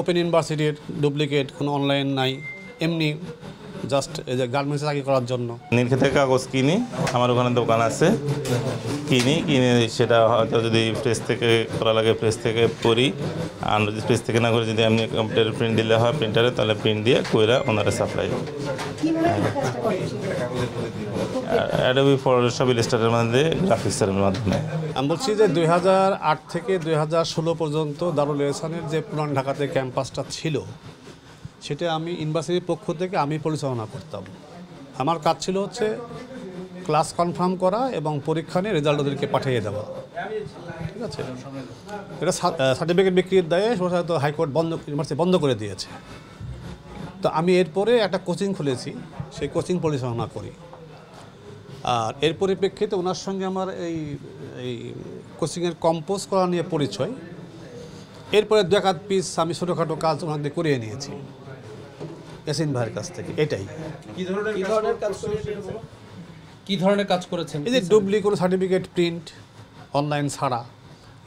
Open ইউনিভার্সিটির duplicate কোনো online নাই, এমনি জাস্ট এই যে গার্মেন্টসে চাকরি করার জন্য নীলক্ষেতের কাগজ কিনি, আমার ওখানে দোকান আছে, কিনে সেটা হয়তো যদি প্রেস থেকে করা লাগে প্রেস থেকে করি, আর যদি প্রেস থেকে না করে যদি এমনি কম্পিউটারে প্রিন্ট দিলে হয় প্রিন্টারে, তাহলে প্রিন্ট দিয়ে কইরা ওনারা সাপ্লাই। অ্যাডোবি ফটোশপ ইলাস্ট্রেটরের মধ্যে গ্রাফিক্সের মাধ্যমে। আমি বলছি যে 2008 থেকে 2016 পর্যন্ত দারুল ইহসানের যে পুরান ঢাকাতে ক্যাম্পাসটা ছিল, সেটা আমি ইউনিভার্সিটির পক্ষ থেকে আমি পরিচালনা করতাম। আমার কাজ ছিল হচ্ছে ক্লাস কনফার্ম করা এবং পরীক্ষা নিয়ে রেজাল্ট ওদেরকে পাঠিয়ে দেওয়া, ঠিক আছে। এটা সার্টিফিকেট বিক্রির দায়ে হয়তো হাইকোর্ট ইউনিভার্সিটি বন্ধ করে দিয়েছে। তো আমি এরপরে একটা কোচিং খুলেছি, সেই কোচিং পরিচালনা করি। আর এর পরিপ্রেক্ষিতে ওনার সঙ্গে আমার এই কোচিংয়ের কম্পোজ করা নিয়ে পরিচয়। এরপরে 2-1 পিস আমি ছোটোখাটো কাজ ওনাদের করিয়ে নিয়েছি ইয়াসিন ভাইয়ের কাছ থেকে। এটাই কি ধরনের কাজ করেছেন? এই যে ডুপ্লি কোনো সার্টিফিকেট প্রিন্ট অনলাইন ছাড়া,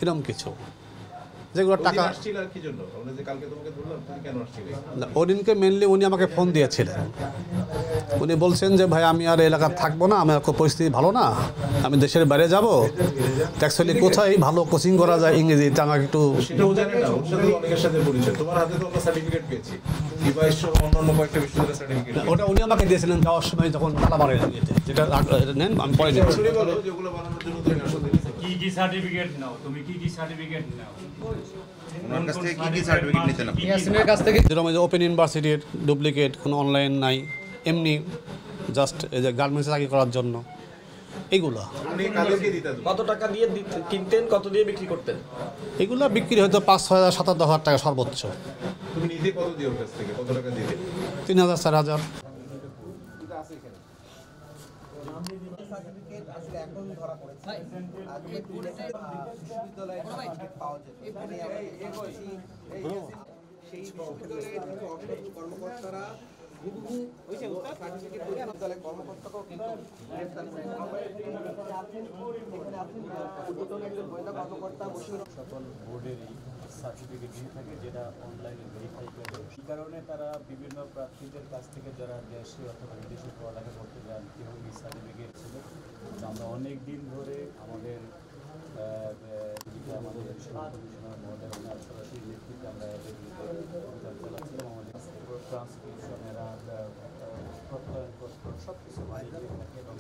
এরকম কিছু, যেগুলো টাকা। ওদিনকে মেনলি উনি আমাকে ফোন দিয়েছিলেন। উনি বলছেন যে ভাই আমি আর এলাকায় থাকবো না, আমার পরিস্থিতি ভালো না, আমি দেশের বাইরে যাব। অ্যাকচুয়ালি কোথায় ভালো কোচিং করা যায় ইংরেজিতে আমাকে একটু। ওটা উনি আমাকে দিয়েছিলেন যাওয়ার সময়, যখন তালাবারে যেটা নেন আমি পরে দিচ্ছি। কি কি সার্টিফিকেট নাও তুমি? কি কি সার্টিফিকেট নাও? ওনার কাছ থেকে কি কি সার্টিফিকেট নিতে নাও? ইয়াসিনের কাছ থেকে যেরকম ওপেন ইউনিভার্সিটির ডুপ্লিকেট কোনো অনলাইন নাই, এমনি জাস্ট এই যে গার্মেন্টসে চাকরি করার জন্য, এইগুলো। কত টাকা দিয়ে কিনতেন, কত দিয়ে বিক্রি করতেন? এগুলো বিক্রি হয়তো 5,000, 7,000 টাকা সর্বোচ্চ। তুমি নিতে কত দিও কাছ থেকে? কত টাকা দিতে? 3,000, 4,000। কর্মকর্তারা কর্মকর্তাকেও কিন্তু সকল বোর্ডেরই সার্টিফিকেট দিয়ে থাকে, যেটা অনলাইনে ভেরিফাই করে। এই কারণে তারা বিভিন্ন প্রার্থীদের কাছ থেকে যারা দেশে অথবা বিদেশে পড়ালেখা করতে যান, কীভাবে এই সার্টিফিকেট ছিল। আমরা অনেক দিন ধরে আমাদের কমিশনার মহোদয় ওনার সরাসরি নেতৃত্বে আমরা এদের অভিযান চালাচ্ছিলাম। আমাদের ট্রান্সক্রিপশন এরা প্রত্যয়নপত্র সব কিছু বাইরে থাকে, এবং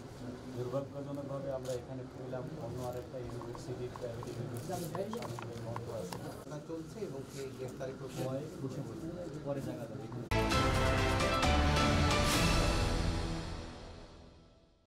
দুর্ভাগ্যজনকভাবে আমরা এখানে পেলাম অন্য আরেকটা ইউনিভার্সিটি, প্রাইভেট ইউনিভার্সিটি সামনে বন্ধ আছে চলছে এবং সেই গ্রেফতারি বসে পড়ে পরে জায়গা